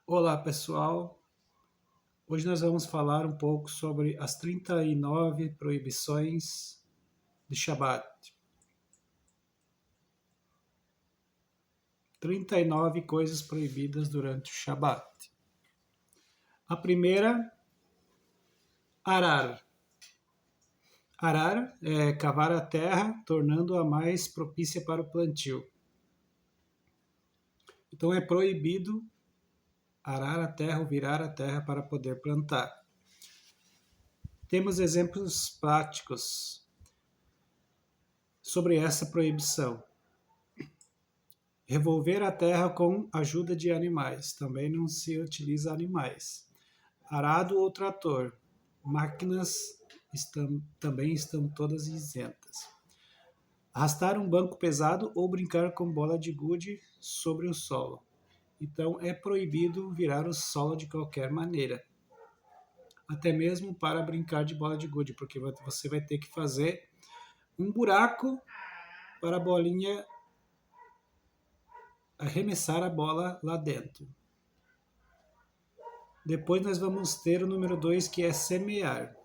Olá pessoal, hoje nós vamos falar um pouco sobre as 39 proibições de Shabat. 39 coisas proibidas durante o Shabat. A primeira, arar. Arar é cavar a terra, tornando-a mais propícia para o plantio. Então é proibido arar a terra ou virar a terra para poder plantar. Temos exemplos práticos sobre essa proibição. Revolver a terra com ajuda de animais. Também não se utiliza animais. Arado ou trator. Máquinas também estão todas isentas. Arrastar um banco pesado ou brincar com bola de gude sobre o solo. Então é proibido virar o solo de qualquer maneira. Até mesmo para brincar de bola de gude, porque você vai ter que fazer um buraco para a bolinha arremessar a bola lá dentro. Depois nós vamos ter o número 2, que é semear.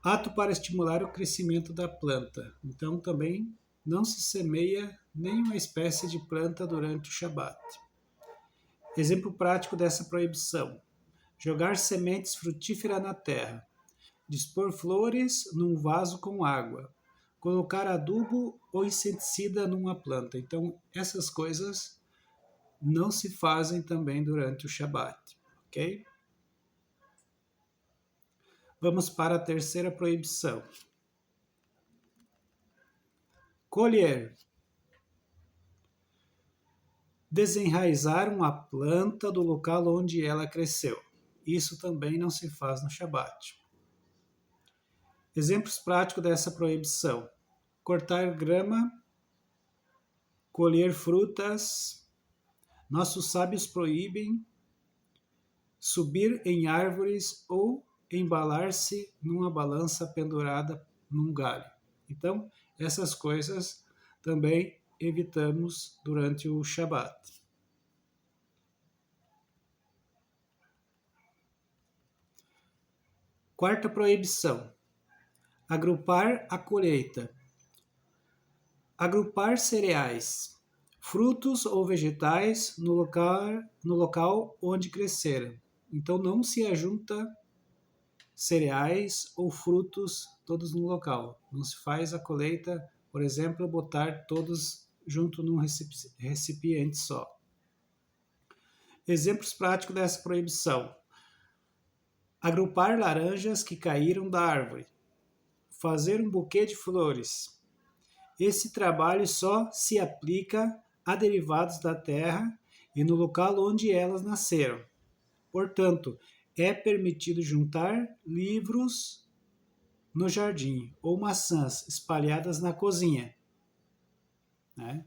Ato para estimular o crescimento da planta. Então também não se semeia nenhuma espécie de planta durante o Shabat. Exemplo prático dessa proibição: jogar sementes frutíferas na terra, dispor flores num vaso com água, colocar adubo ou inseticida numa planta. Então essas coisas não se fazem também durante o Shabat, ok? Vamos para a terceira proibição. Colher. Desenraizar uma planta do local onde ela cresceu. Isso também não se faz no Shabat. Exemplos práticos dessa proibição: cortar grama, colher frutas. Nossos sábios proíbem subir em árvores ou embalar-se numa balança pendurada num galho. Então, essas coisas também evitamos durante o Shabat. Quarta proibição: agrupar a colheita. Agrupar cereais, frutos ou vegetais no local onde cresceram. Então não se ajunta cereais ou frutos todos no local. Não se faz a colheita, por exemplo, botar todos junto num recipiente só. Exemplos práticos dessa proibição: agrupar laranjas que caíram da árvore, fazer um buquê de flores. Esse trabalho só se aplica a derivados da terra e no local onde elas nasceram. Portanto, é permitido juntar livros no jardim ou maçãs espalhadas na cozinha, né?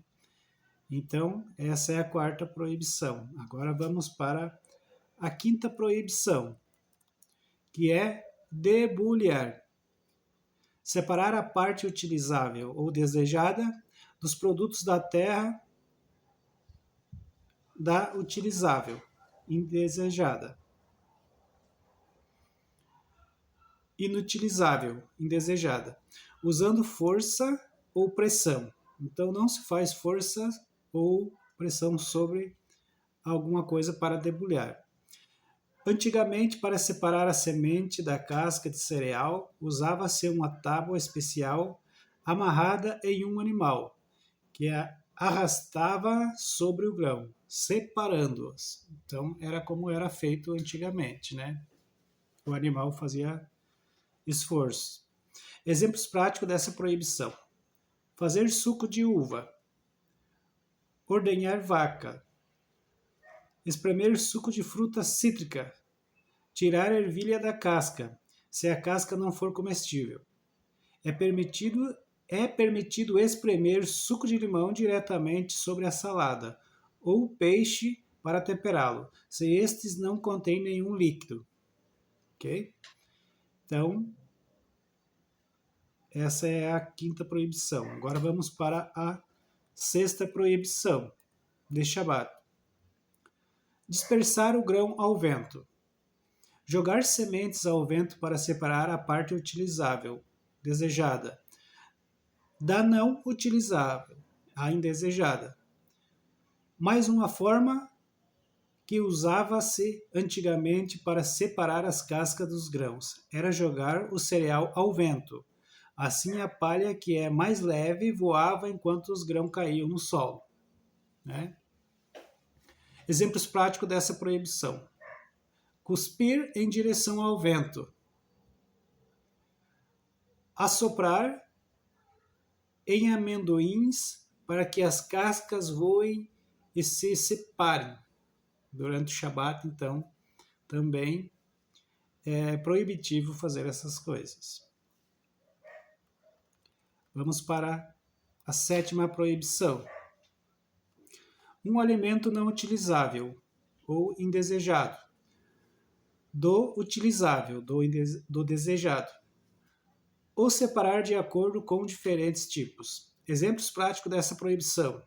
Então, essa é a quarta proibição. Agora vamos para a quinta proibição, que é debulhar. Separar a parte utilizável ou desejada dos produtos da terra da utilizável, indesejada. Inutilizável, indesejada, usando força ou pressão. Então não se faz força ou pressão sobre alguma coisa para debulhar. Antigamente, para separar a semente da casca de cereal, usava-se uma tábua especial amarrada em um animal, que a arrastava sobre o grão, separando-os. Então, era como era feito antigamente, né? O animal fazia esforço. Exemplos práticos dessa proibição: fazer suco de uva, ordenhar vaca, espremer suco de fruta cítrica, tirar a ervilha da casca, se a casca não for comestível. É permitido espremer suco de limão diretamente sobre a salada ou peixe para temperá-lo, se estes não contêm nenhum líquido. Ok? Então, essa é a quinta proibição. Agora vamos para a sexta proibição de Shabat: Dispersar o grão ao vento. Jogar sementes ao vento para separar a parte utilizável, desejada, da não utilizável, a indesejada. Mais uma forma que usava-se antigamente para separar as cascas dos grãos era jogar o cereal ao vento. Assim a palha, que é mais leve, voava enquanto os grãos caíam no solo. Né? Exemplos práticos dessa proibição. Cuspir em direção ao vento. Assoprar em amendoins para que as cascas voem e se separem. Durante o Shabat, então, também é proibitivo fazer essas coisas. Vamos para a 7ª proibição. Um alimento não utilizável ou indesejado. Do utilizável, do desejado. Ou separar de acordo com diferentes tipos. Exemplos práticos dessa proibição.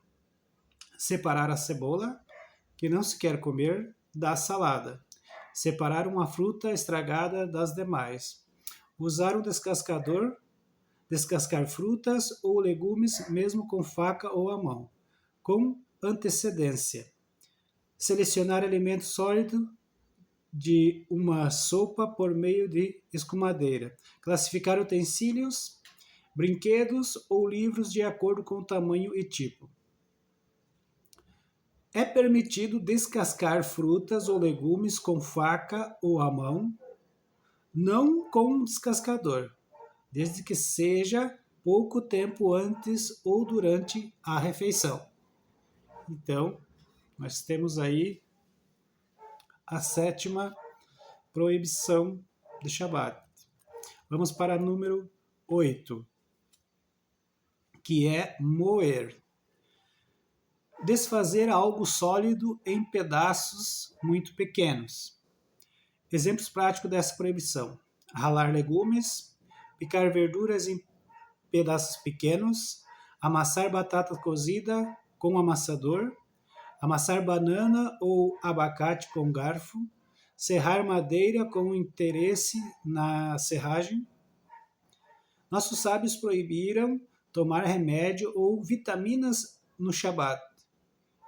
Separar a cebola, que não se quer comer, da salada. Separar uma fruta estragada das demais. Usar um descascador, descascar frutas ou legumes mesmo com faca ou à mão, com antecedência. Selecionar alimento sólido de uma sopa por meio de escumadeira. Classificar utensílios, brinquedos ou livros de acordo com tamanho e tipo. É permitido descascar frutas ou legumes com faca ou à mão, não com descascador, desde que seja pouco tempo antes ou durante a refeição. Então, nós temos aí a 7ª proibição de Shabat. Vamos para número 8, que é moer. Desfazer algo sólido em pedaços muito pequenos. Exemplos práticos dessa proibição. Ralar legumes, picar verduras em pedaços pequenos, amassar batata cozida com amassador, amassar banana ou abacate com garfo, serrar madeira com interesse na serragem. Nossos sábios proibiram tomar remédio ou vitaminas no Shabat,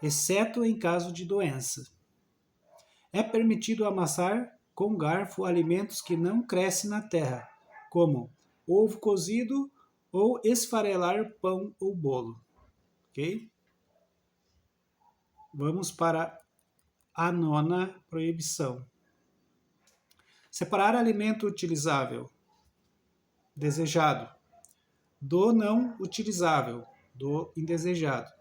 exceto em caso de doença. É permitido amassar com garfo alimentos que não crescem na terra, como ovo cozido ou esfarelar pão ou bolo. Ok? Vamos para a 9ª proibição. Separar alimento utilizável, desejado, do não utilizável, do indesejado,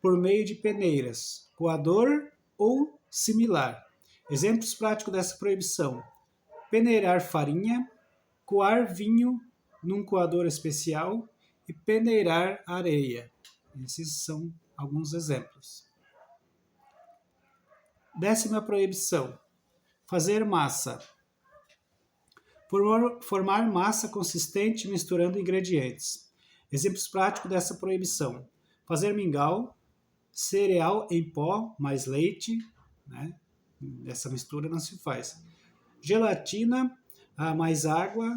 por meio de peneiras, coador ou similar. Exemplos práticos dessa proibição. Peneirar farinha, coar vinho num coador especial e peneirar areia. Esses são alguns exemplos. 10ª proibição. Fazer massa. Formar massa consistente misturando ingredientes. Exemplos práticos dessa proibição. Fazer mingau, cereal em pó mais leite, né? Essa mistura não se faz. Gelatina mais água,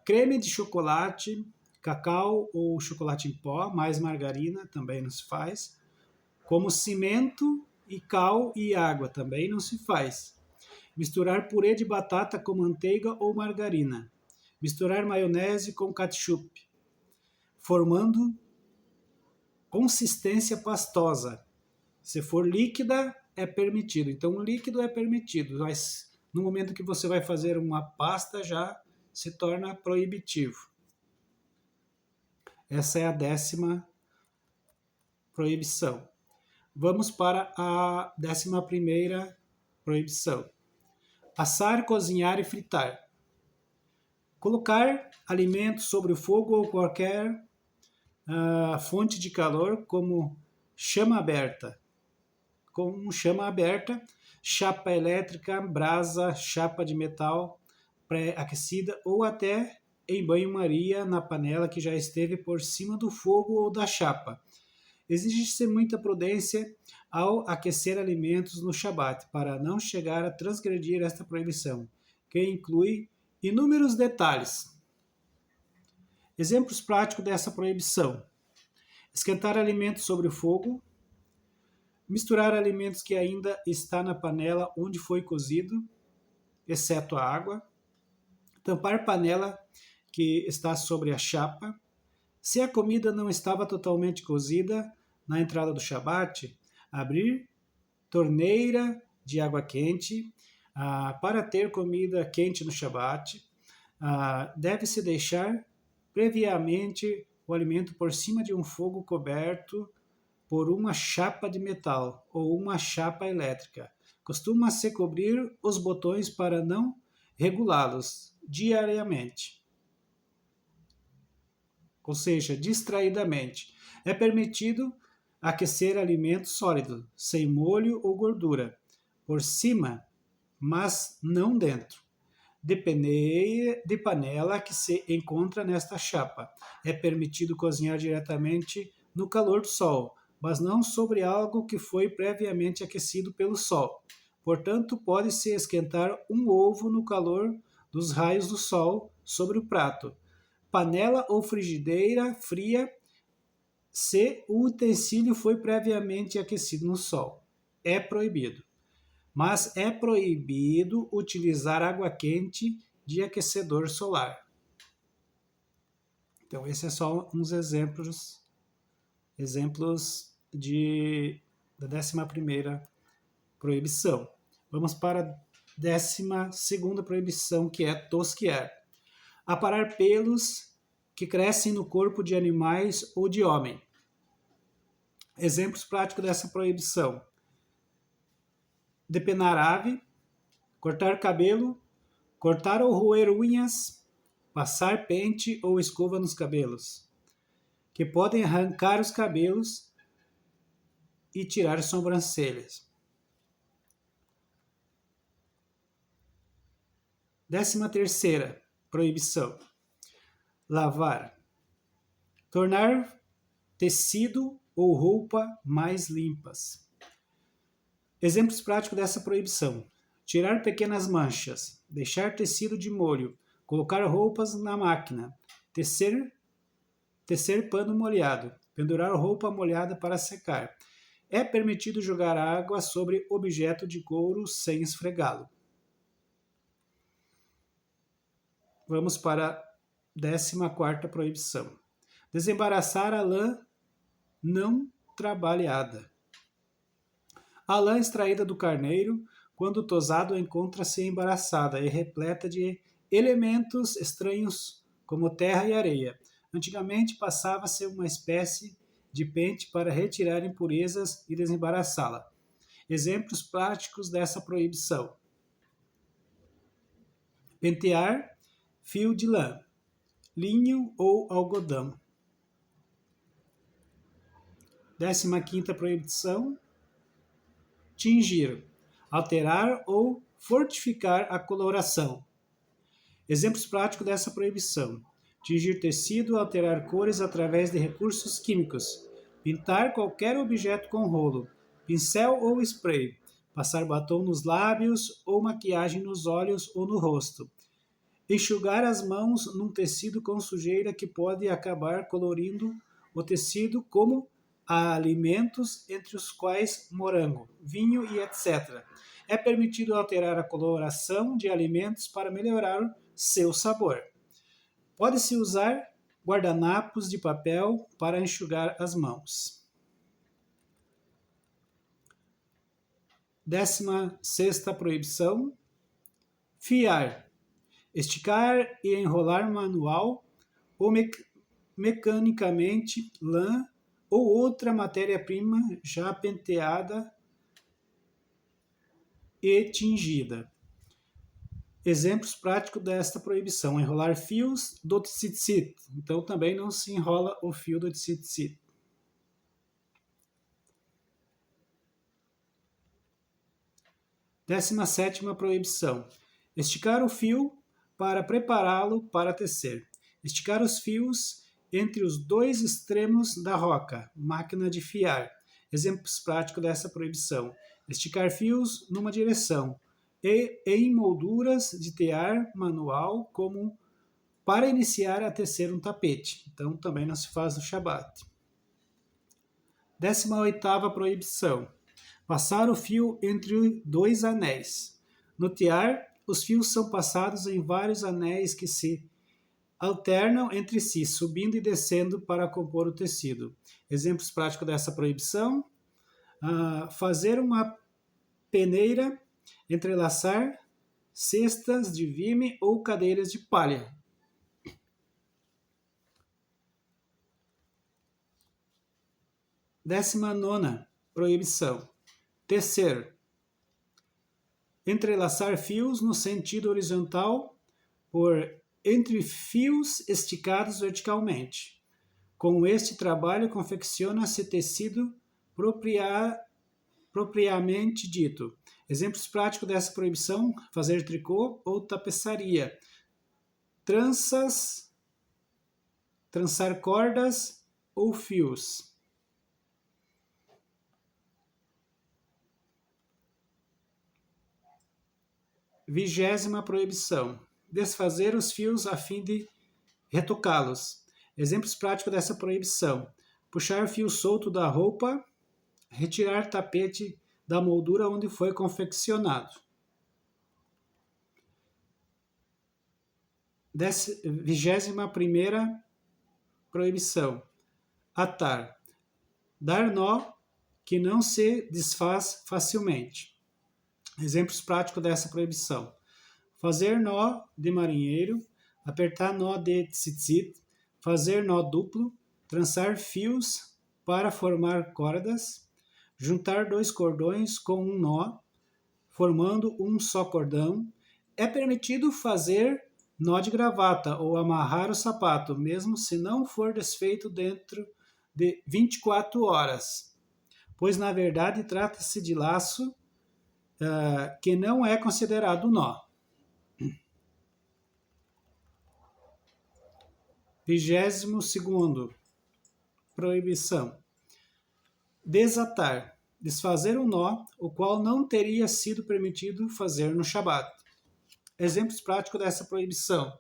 creme de chocolate, cacau ou chocolate em pó mais margarina, também não se faz. Como cimento e cal e água, também não se faz. Misturar purê de batata com manteiga ou margarina. Misturar maionese com ketchup, formando consistência pastosa. Se for líquida, é permitido. Então, o líquido é permitido, mas no momento que você vai fazer uma pasta, já se torna proibitivo. Essa é a 10ª proibição. Vamos para a 11ª proibição. Assar, cozinhar e fritar. Colocar alimentos sobre o fogo ou qualquer fonte de calor, como chama aberta, chapa elétrica, brasa, chapa de metal pré-aquecida ou até em banho-maria na panela que já esteve por cima do fogo ou da chapa. Exige-se muita prudência ao aquecer alimentos no Shabat, para não chegar a transgredir esta proibição, que inclui inúmeros detalhes. Exemplos práticos dessa proibição: esquentar alimentos sobre o fogo, misturar alimentos que ainda está na panela onde foi cozido, exceto a água, tampar panela que está sobre a chapa. Se a comida não estava totalmente cozida na entrada do Shabat, abrir torneira de água quente para ter comida quente no Shabat. Deve-se deixar previamente o alimento por cima de um fogo coberto por uma chapa de metal ou uma chapa elétrica. Costuma-se cobrir os botões para não regulá-los diariamente, ou seja, distraidamente. É permitido aquecer alimentos sólidos, sem molho ou gordura, por cima, mas não dentro de panela que se encontra nesta chapa. É permitido cozinhar diretamente no calor do sol, mas não sobre algo que foi previamente aquecido pelo sol. Portanto, pode-se esquentar um ovo no calor dos raios do sol sobre o prato. Panela ou frigideira fria se o utensílio foi previamente aquecido no sol. É proibido. Mas é proibido utilizar água quente de aquecedor solar. Então, esses são só uns exemplos da 11ª proibição. Vamos para a 12ª proibição, que é tosquiar. Aparar pelos que crescem no corpo de animais ou de homem. Exemplos práticos dessa proibição: depenar ave, cortar cabelo, cortar ou roer unhas, passar pente ou escova nos cabelos, que podem arrancar os cabelos e tirar sobrancelhas. 13ª proibição: lavar, tornar tecido ou roupa mais limpas. Exemplos práticos dessa proibição: tirar pequenas manchas, deixar tecido de molho, colocar roupas na máquina, tecer pano molhado, pendurar roupa molhada para secar. É permitido jogar água sobre objeto de couro sem esfregá-lo. Vamos para a 14ª proibição: desembaraçar a lã não trabalhada. A lã extraída do carneiro, quando tosado, encontra-se embaraçada e repleta de elementos estranhos, como terra e areia. Antigamente passava-se uma espécie de pente para retirar impurezas e desembaraçá-la. Exemplos práticos dessa proibição: pentear fio de lã, linho ou algodão. 15ª proibição: tingir, alterar ou fortificar a coloração. Exemplos práticos dessa proibição: tingir tecido, alterar cores através de recursos químicos, pintar qualquer objeto com rolo, pincel ou spray, passar batom nos lábios ou maquiagem nos olhos ou no rosto, enxugar as mãos num tecido com sujeira que pode acabar colorindo o tecido, como a alimentos, entre os quais morango, vinho e etc. É permitido alterar a coloração de alimentos para melhorar seu sabor. Pode-se usar guardanapos de papel para enxugar as mãos. 16ª proibição: fiar, esticar e enrolar manual ou mecanicamente lã ou outra matéria-prima já penteada e tingida. Exemplos práticos desta proibição: enrolar fios do tzitzit. Então também não se enrola o fio do tzitzit. 17ª proibição: esticar o fio para prepará-lo para tecer. Esticar os fios entre os dois extremos da roca, máquina de fiar. Exemplos práticos dessa proibição: esticar fios numa direção, e em molduras de tear manual, como para iniciar a tecer um tapete. Então, também não se faz no Shabat. 18ª proibição: passar o fio entre dois anéis. No tear, os fios são passados em vários anéis que se alternam entre si, subindo e descendo para compor o tecido. Exemplos práticos dessa proibição: fazer uma peneira, entrelaçar cestas de vime ou cadeiras de palha. 19ª proibição: tecer. Entrelaçar fios no sentido horizontal por entre fios esticados verticalmente. Com este trabalho confecciona-se tecido propriamente dito. Exemplos práticos dessa proibição: fazer tricô ou tapeçaria, trançar cordas ou fios. 20ª proibição: desfazer os fios a fim de retocá-los. Exemplos práticos dessa proibição: puxar fio solto da roupa, retirar tapete da moldura onde foi confeccionado. 21ª proibição: atar. Dar nó que não se desfaz facilmente. Exemplos práticos dessa proibição: fazer nó de marinheiro, apertar nó de tzitzit, fazer nó duplo, trançar fios para formar cordas, juntar dois cordões com um nó, formando um só cordão. É permitido fazer nó de gravata ou amarrar o sapato, mesmo se não for desfeito dentro de 24 horas, pois na verdade trata-se de laço que não é considerado nó. 22ª proibição: desatar. Desfazer um nó, o qual não teria sido permitido fazer no Shabat. Exemplos práticos dessa proibição: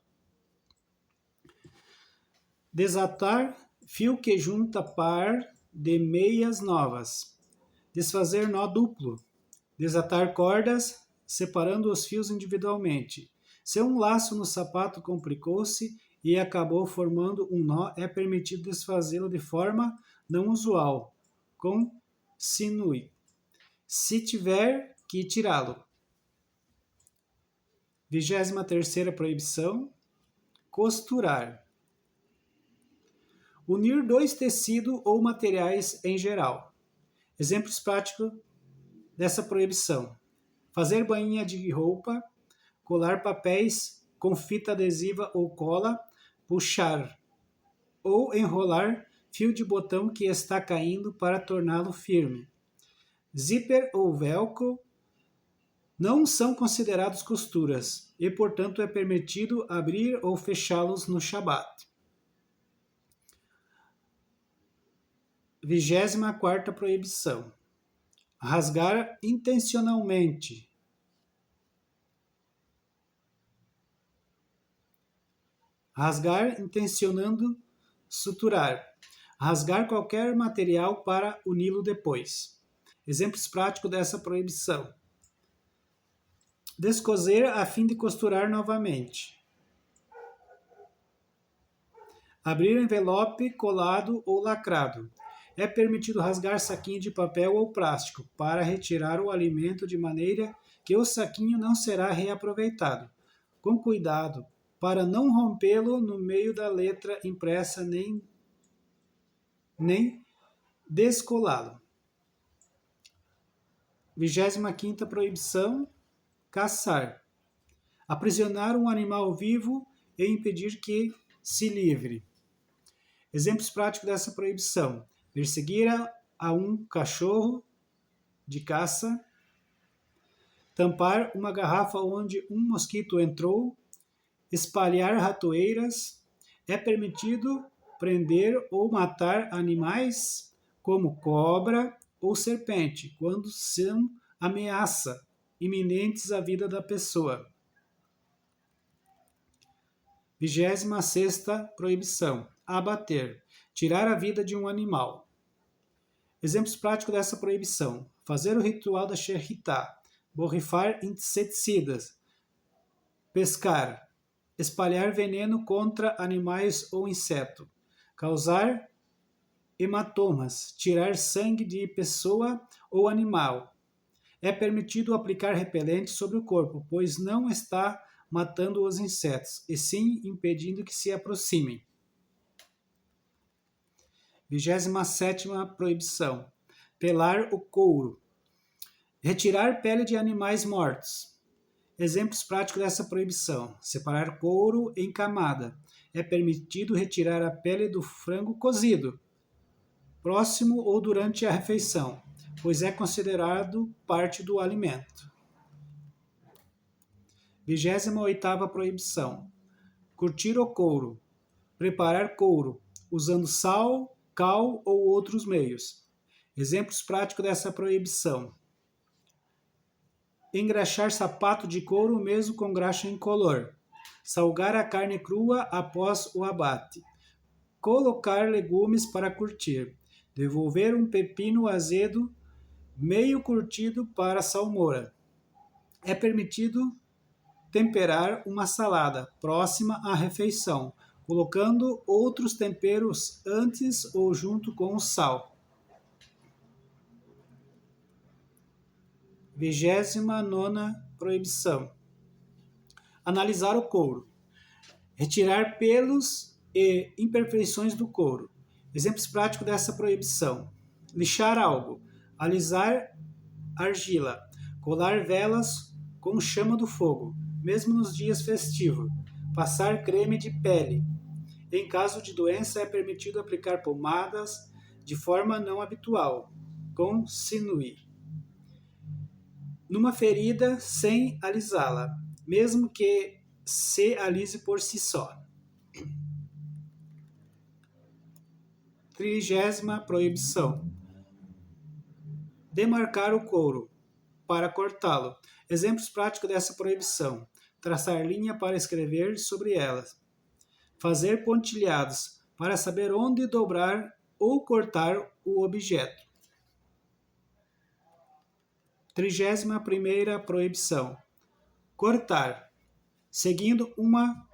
desatar fio que junta par de meias novas. Desfazer nó duplo. Desatar cordas, separando os fios individualmente. Se um laço no sapato complicou-se e acabou formando um nó, é permitido desfazê-lo de forma não usual, com sinui, se tiver que tirá-lo. 23ª proibição: costurar. Unir dois tecidos ou materiais em geral. Exemplos práticos dessa proibição: fazer bainha de roupa, colar papéis com fita adesiva ou cola, puxar ou enrolar fio de botão que está caindo para torná-lo firme. Zíper ou velcro não são considerados costuras e, portanto, é permitido abrir ou fechá-los no Shabat. 24ª proibição: rasgar intencionalmente. Rasgar intencionando suturar. Rasgar qualquer material para uni-lo depois. Exemplos práticos dessa proibição: descoser a fim de costurar novamente. Abrir envelope colado ou lacrado. É permitido rasgar saquinho de papel ou plástico para retirar o alimento de maneira que o saquinho não será reaproveitado. Com cuidado, para não rompê-lo no meio da letra impressa nem descolá-lo. 25ª proibição: caçar. Aprisionar um animal vivo e impedir que se livre. Exemplos práticos dessa proibição: perseguir a um cachorro de caça, tampar uma garrafa onde um mosquito entrou, espalhar ratoeiras. É permitido prender ou matar animais como cobra ou serpente, quando são ameaça iminentes à vida da pessoa. 26ª proibição: abater, tirar a vida de um animal. Exemplos práticos dessa proibição: fazer o ritual da Shechitá, borrifar inseticidas, pescar, espalhar veneno contra animais ou inseto, causar hematomas, tirar sangue de pessoa ou animal. É permitido aplicar repelente sobre o corpo, pois não está matando os insetos, e sim impedindo que se aproximem. 27ª proibição: pelar o couro, retirar pele de animais mortos. Exemplos práticos dessa proibição: separar couro em camada. É permitido retirar a pele do frango cozido, próximo ou durante a refeição, pois é considerado parte do alimento. 28ª proibição: curtir o couro, preparar couro, usando sal, cal ou outros meios. Exemplos práticos dessa proibição: engraxar sapato de couro mesmo com graxa incolor, salgar a carne crua após o abate, colocar legumes para curtir, devolver um pepino azedo meio curtido para salmoura. É permitido temperar uma salada próxima à refeição, colocando outros temperos antes ou junto com o sal. 29ª proibição: analisar o couro, retirar pelos e imperfeições do couro. Exemplos práticos dessa proibição: lixar algo, alisar argila, colar velas com chama do fogo, mesmo nos dias festivos, passar creme de pele. Em caso de doença, é permitido aplicar pomadas de forma não habitual, com sinui, numa ferida sem alisá-la, mesmo que se alise por si só. 30ª proibição: demarcar o couro para cortá-lo. Exemplos práticos dessa proibição: traçar linha para escrever sobre elas, fazer pontilhados para saber onde dobrar ou cortar o objeto. 31ª proibição: cortar, seguindo uma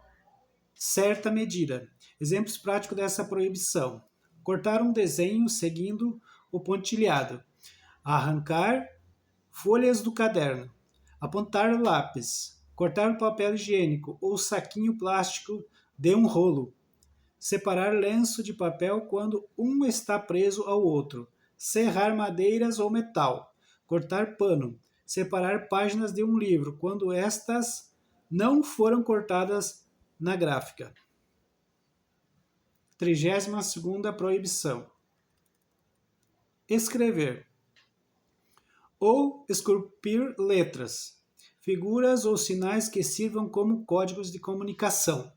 certa medida. Exemplos práticos dessa proibição: cortar um desenho seguindo o pontilhado, arrancar folhas do caderno, apontar o lápis, cortar o papel higiênico ou saquinho plástico de um rolo, separar lenço de papel quando um está preso ao outro, serrar madeiras ou metal, cortar pano, separar páginas de um livro quando estas não foram cortadas na gráfica. 32ª proibição: escrever ou esculpir letras, figuras ou sinais que sirvam como códigos de comunicação.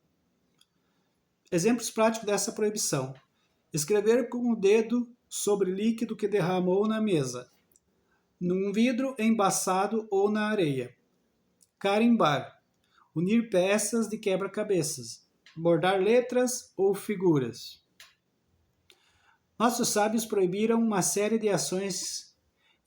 Exemplos práticos dessa proibição: escrever com o dedo sobre líquido que derramou na mesa, num vidro embaçado ou na areia, carimbar, unir peças de quebra-cabeças, bordar letras ou figuras. Nossos sábios proibiram uma série de ações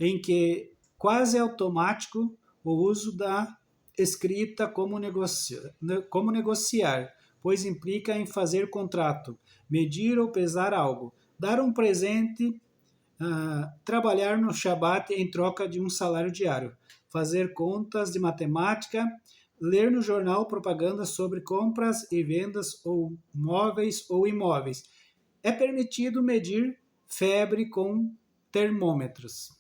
em que quase automático o uso da escrita como negociar, pois implica em fazer contrato, medir ou pesar algo, dar um presente, trabalhar no Shabat em troca de um salário diário, fazer contas de matemática, ler no jornal propaganda sobre compras e vendas ou móveis ou imóveis. É permitido medir febre com termômetros.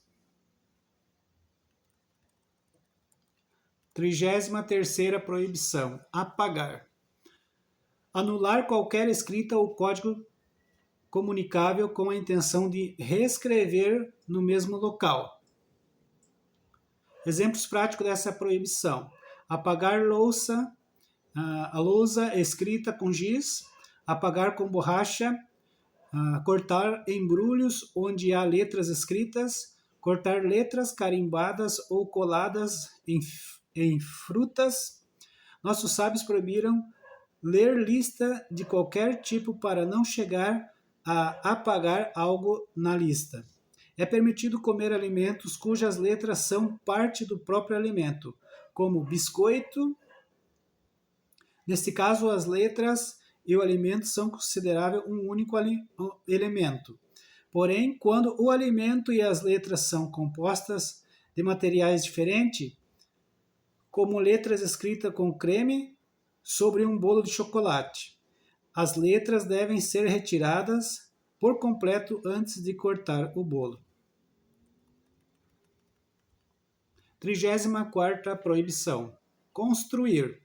33ª proibição: apagar. Anular qualquer escrita ou código comunicável com a intenção de reescrever no mesmo local. Exemplos práticos dessa proibição: apagar a lousa escrita com giz, apagar com borracha, cortar embrulhos onde há letras escritas, cortar letras carimbadas ou coladas em frutas. Nossos sábios proibiram ler lista de qualquer tipo para não chegar a apagar algo na lista. É permitido comer alimentos cujas letras são parte do próprio alimento, como biscoito. Neste caso, as letras e o alimento são considerados um único elemento. Porém, quando o alimento e as letras são compostas de materiais diferentes, como letras escritas com creme sobre um bolo de chocolate, as letras devem ser retiradas por completo antes de cortar o bolo. 34ª proibição: construir.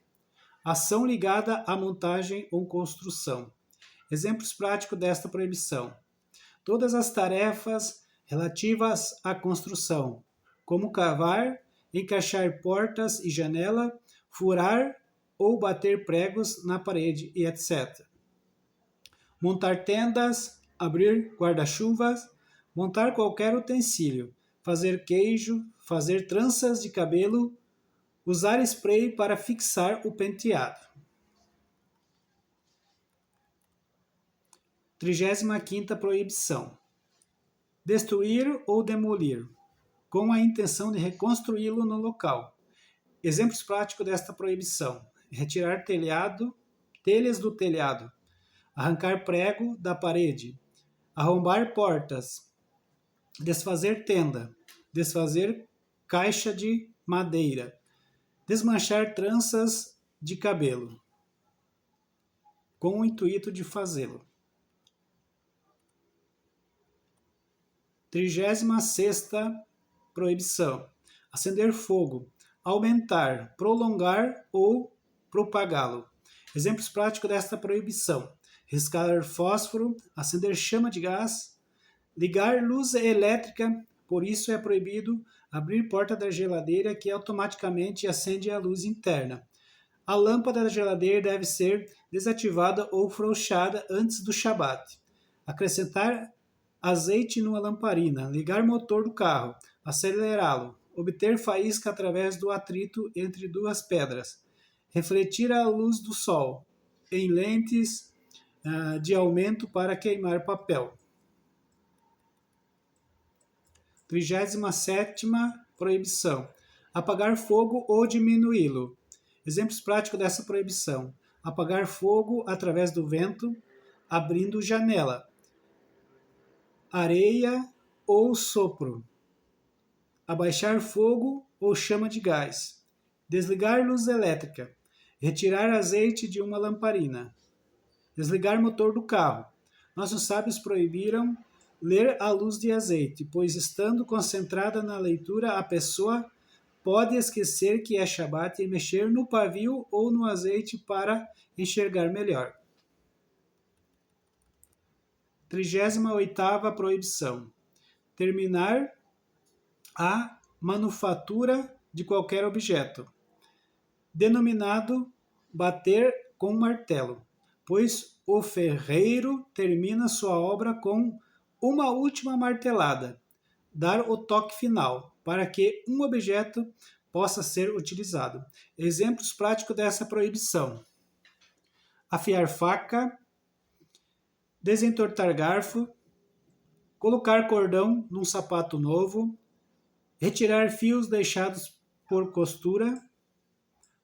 Ação ligada à montagem ou construção. Exemplos práticos desta proibição: todas as tarefas relativas à construção, como cavar, encaixar portas e janela, furar ou bater pregos na parede e etc. Montar tendas, abrir guarda-chuvas, montar qualquer utensílio, fazer queijo, fazer tranças de cabelo, usar spray para fixar o penteado. 35ª proibição: destruir ou demolir, com a intenção de reconstruí-lo no local. Exemplos práticos desta proibição: retirar telhas do telhado, arrancar prego da parede, arrombar portas, desfazer tenda, desfazer caixa de madeira, desmanchar tranças de cabelo, com o intuito de fazê-lo. 36ª proibição: acender fogo, aumentar, prolongar ou propagá-lo. Exemplos práticos desta proibição: riscar fósforo, acender chama de gás, ligar luz elétrica. Por isso é proibido abrir porta da geladeira, que automaticamente acende a luz interna. A lâmpada da geladeira deve ser desativada ou frouxada antes do Shabat. Acrescentar azeite numa lamparina, ligar motor do carro, acelerá-lo, obter faísca através do atrito entre duas pedras, refletir a luz do sol em lentes de aumento para queimar papel. 37ª proibição: apagar fogo ou diminuí-lo. Exemplos práticos dessa proibição: apagar fogo através do vento, abrindo janela, areia ou sopro, abaixar fogo ou chama de gás, desligar luz elétrica, retirar azeite de uma lamparina, desligar motor do carro. Nossos sábios proibiram ler à luz de azeite, pois estando concentrada na leitura, a pessoa pode esquecer que é Shabat e mexer no pavio ou no azeite para enxergar melhor. 38ª proibição: terminar a manufatura de qualquer objeto, denominado bater com martelo, pois o ferreiro termina sua obra com uma última martelada, dar o toque final, para que um objeto possa ser utilizado. Exemplos práticos dessa proibição: afiar faca, desentortar garfo, colocar cordão num sapato novo, retirar fios deixados por costura,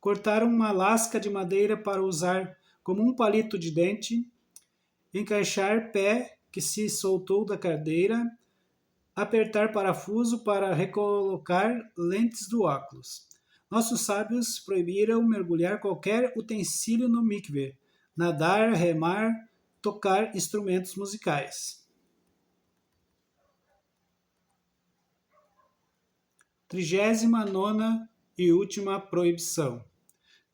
cortar uma lasca de madeira para usar como um palito de dente, encaixar pé que se soltou da cadeira, apertar parafuso para recolocar lentes do óculos. Nossos sábios proibiram mergulhar qualquer utensílio no mikve, nadar, remar, tocar instrumentos musicais. 39ª e última proibição: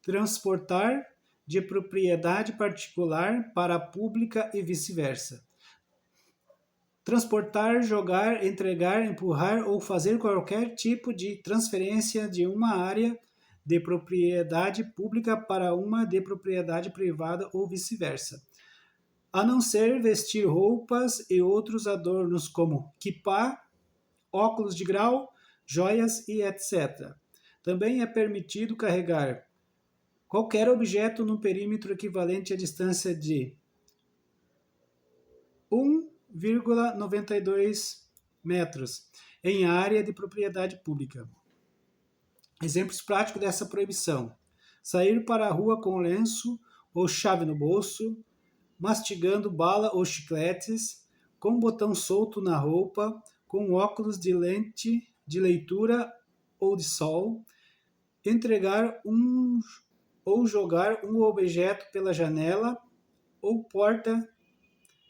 transportar de propriedade particular para a pública e vice-versa. Transportar, jogar, entregar, empurrar ou fazer qualquer tipo de transferência de uma área de propriedade pública para uma de propriedade privada ou vice-versa. a não ser vestir roupas e outros adornos como kippá, óculos de grau, joias e etc. Também é permitido carregar qualquer objeto num perímetro equivalente à distância de 1,92 metros em área de propriedade pública. Exemplos práticos dessa proibição: sair para a rua com lenço ou chave no bolso, mastigando bala ou chicletes, com botão solto na roupa, com óculos de lente de leitura ou de sol, entregar ou jogar um objeto pela janela ou porta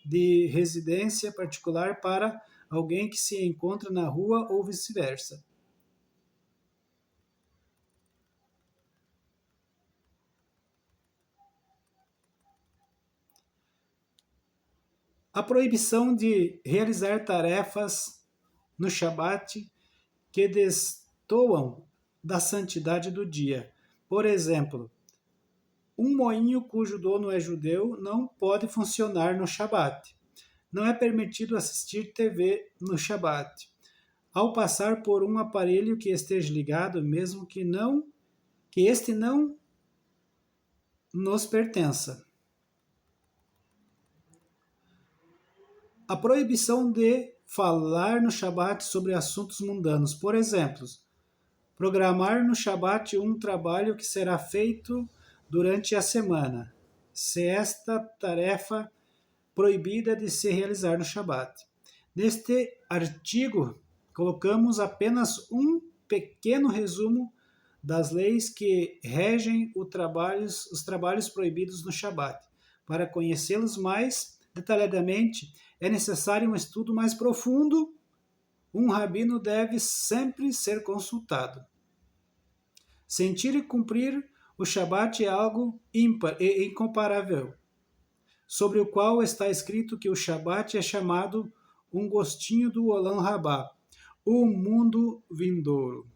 de residência particular para alguém que se encontra na rua ou vice-versa. A proibição de realizar tarefas no Shabat que destoam da santidade do dia. Por exemplo, um moinho cujo dono é judeu não pode funcionar no Shabat. Não é permitido assistir TV no Shabat. Ao passar por um aparelho que esteja ligado, mesmo que este não nos pertença. A proibição de falar no Shabat sobre assuntos mundanos. Por exemplo, programar no Shabat um trabalho que será feito durante a semana, se esta tarefa proibida de se realizar no Shabat. Neste artigo, colocamos apenas um pequeno resumo das leis que regem os trabalhos proibidos no Shabat. Para conhecê-los mais detalhadamente, é necessário um estudo mais profundo. Um rabino deve sempre ser consultado. Sentir e cumprir o Shabat é algo ímpar e incomparável, sobre o qual está escrito que o Shabat é chamado um gostinho do Olam Rabá, o mundo vindouro.